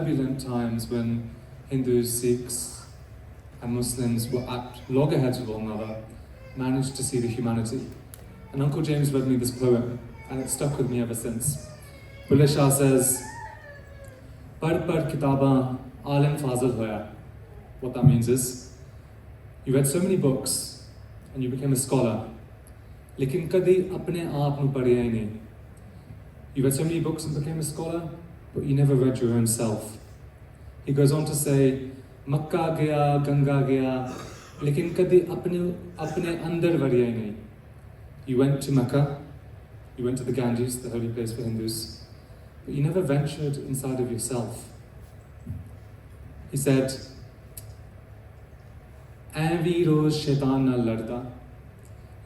turbulent times when Hindus, Sikhs and Muslims were at loggerheads with one another, managed to see the humanity. And Uncle James read me this poem, and it stuck with me ever since. Bulleh Shah says, "Pad kitaban alim fazil hoya." What that means is, you read so many books and you became a scholar, lekin kadi apne aap nu padhiya hi nahi. You read so many books and became a scholar, but you never read your own self. He goes on to say, "Makkah gaya, Ganga gaya, lekin kadi apne andar variya hi nahi." You went to Mecca, you went to the Ganges, the holy place for Hindus, but you never ventured inside of yourself. He said, "Avi roz shaitan na larda,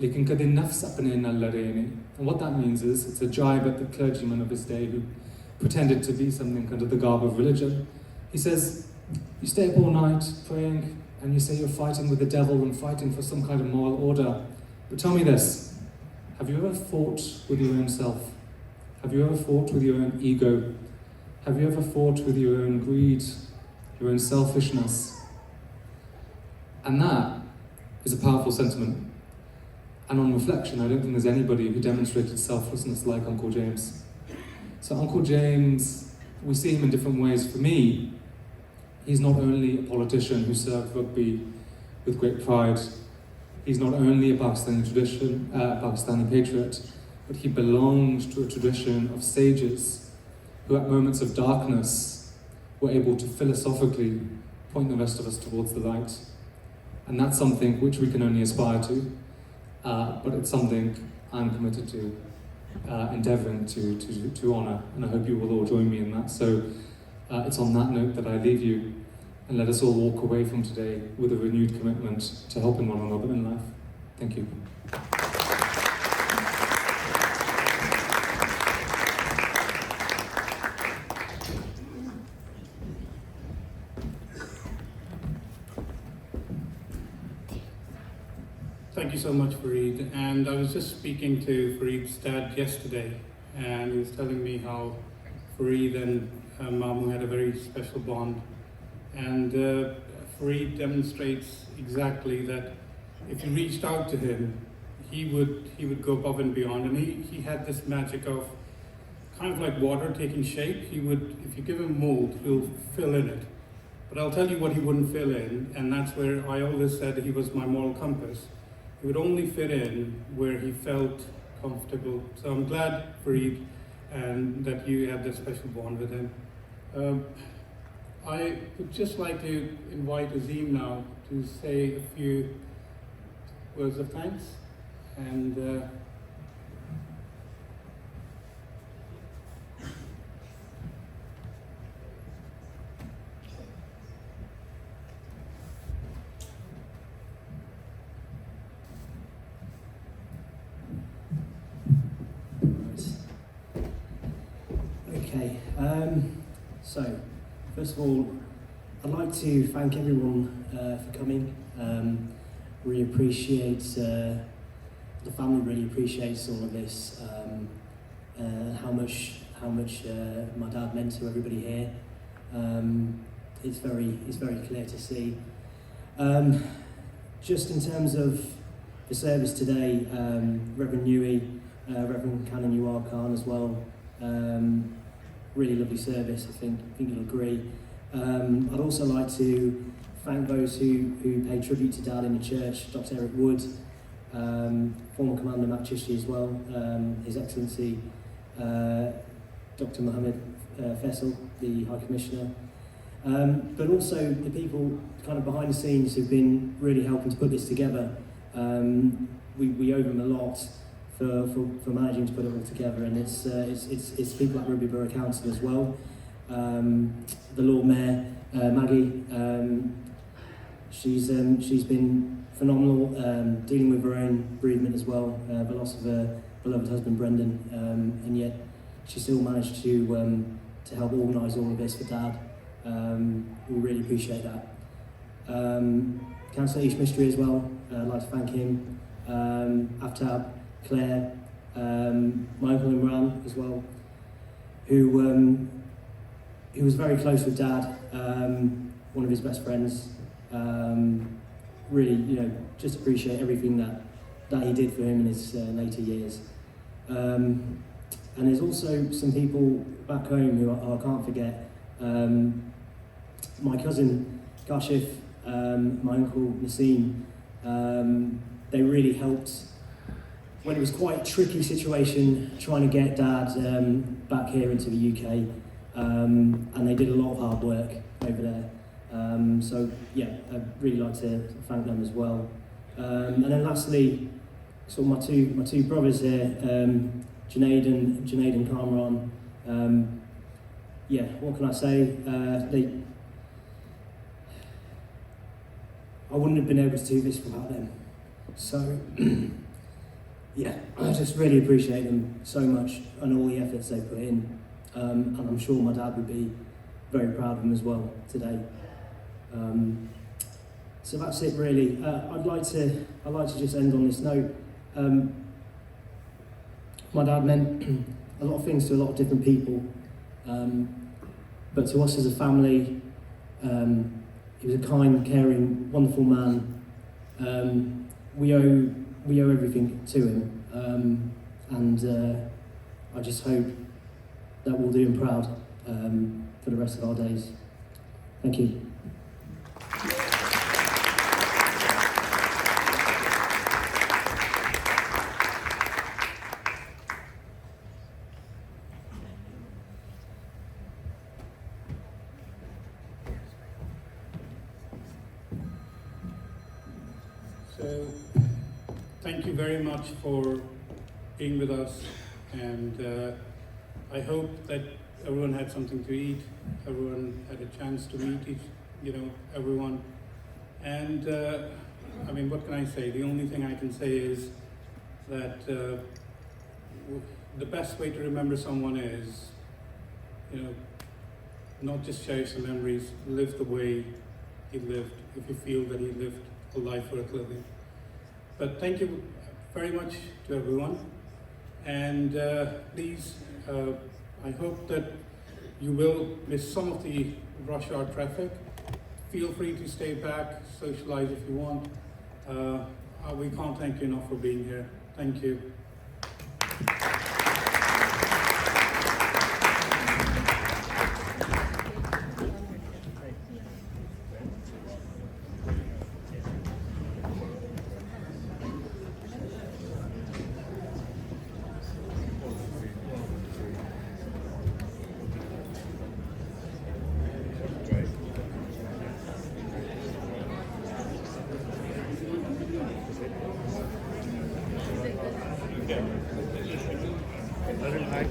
lekin kadi nafs apne na lade nahi." And what that means is, it's a jibe at the clergyman of his day who pretended to be something under the garb of religion. He says, you stay up all night praying, and you say you're fighting with the devil and fighting for some kind of moral order. But tell me this, have you ever fought with your own self? Have you ever fought with your own ego? Have you ever fought with your own greed, your own selfishness? And that is a powerful sentiment. And on reflection, I don't think there's anybody who demonstrated selflessness like Uncle James. So Uncle James, we see him in different ways. For me, he's not only a politician who served rugby with great pride, he's not only a Pakistani patriot, but he belongs to a tradition of sages who at moments of darkness were able to philosophically point the rest of us towards the light. And that's something which we can only aspire to, but it's something I'm committed to endeavouring to honour, and I hope you will all join me in that. So it's on that note that I leave you, and let us all walk away from today with a renewed commitment to helping one another in life. Thank you. Thank you so much, Fareed. And I was just speaking to Fareed's dad yesterday, and he was telling me how Fareed and Mamu had a very special bond. And Fareed demonstrates exactly that if you reached out to him, he would go above and beyond. And he had this magic of kind of like water taking shape. He would, if you give him mold, he'll fill in it. But I'll tell you what he wouldn't fill in, and that's where I always said he was my moral compass. He would only fit in where he felt comfortable. So I'm glad, Fareed, and that you had that special bond with him. I would just like to invite Azim now to say a few words of thanks. And okay, so first of all, I'd like to thank everyone for coming. Really appreciate, the family really appreciates all of this, how much my dad meant to everybody here. It's very clear to see. Just in terms of the service today, Reverend Newey, Reverend Canon U.R. Khan as well, really lovely service, I think you'll agree. I'd also like to thank those who pay tribute to Dad in the church, Dr. Eric Wood, former Commander Matt Chishti as well, His Excellency Dr. Mohammed Faisal, the High Commissioner, but also the people kind of behind the scenes who've been really helping to put this together. We owe them a lot for managing to put it all together, and it's people like Rugby Borough Council as well, the Lord Mayor Maggie. She's been phenomenal, dealing with her own bereavement as well, the loss of her beloved husband Brendan, and yet she still managed to help organise all of this for Dad. We really appreciate that. Councillor Ish Mystery as well, I'd like to thank him, Aftab, Claire, my uncle Imran as well, who he was very close with Dad, one of his best friends. Really, you know, just appreciate everything that he did for him in his later years. And there's also some people back home who I can't forget. My cousin Kashif, my uncle Nassim, they really helped when it was quite a tricky situation trying to get Dad back here into the UK, and they did a lot of hard work over there. So yeah, I'd really like to thank them as well. And then lastly, sort of my two brothers here, Junaid and Kamran. Yeah, what can I say? I wouldn't have been able to do this without them. So yeah, I just really appreciate them so much and all the efforts they put in. And I'm sure my dad would be very proud of them as well today. So that's it really. I'd like to just end on this note. My dad meant a lot of things to a lot of different people, but to us as a family, he was a kind, caring, wonderful man. We owe everything to him, and I just hope that we'll do him proud for the rest of our days. Thank you. So, thank you very much for being with us, and I hope that everyone had something to eat, everyone had a chance to meet everyone, and I mean, what can I say? The only thing I can say is that the best way to remember someone is, not just cherish the memories, live the way he lived, if you feel that he lived a life worth living. But thank you very much to everyone, and please, I hope that you will miss some of the rush hour traffic. Feel free to stay back, socialize if you want. We can't thank you enough for being here. Thank you. I didn't like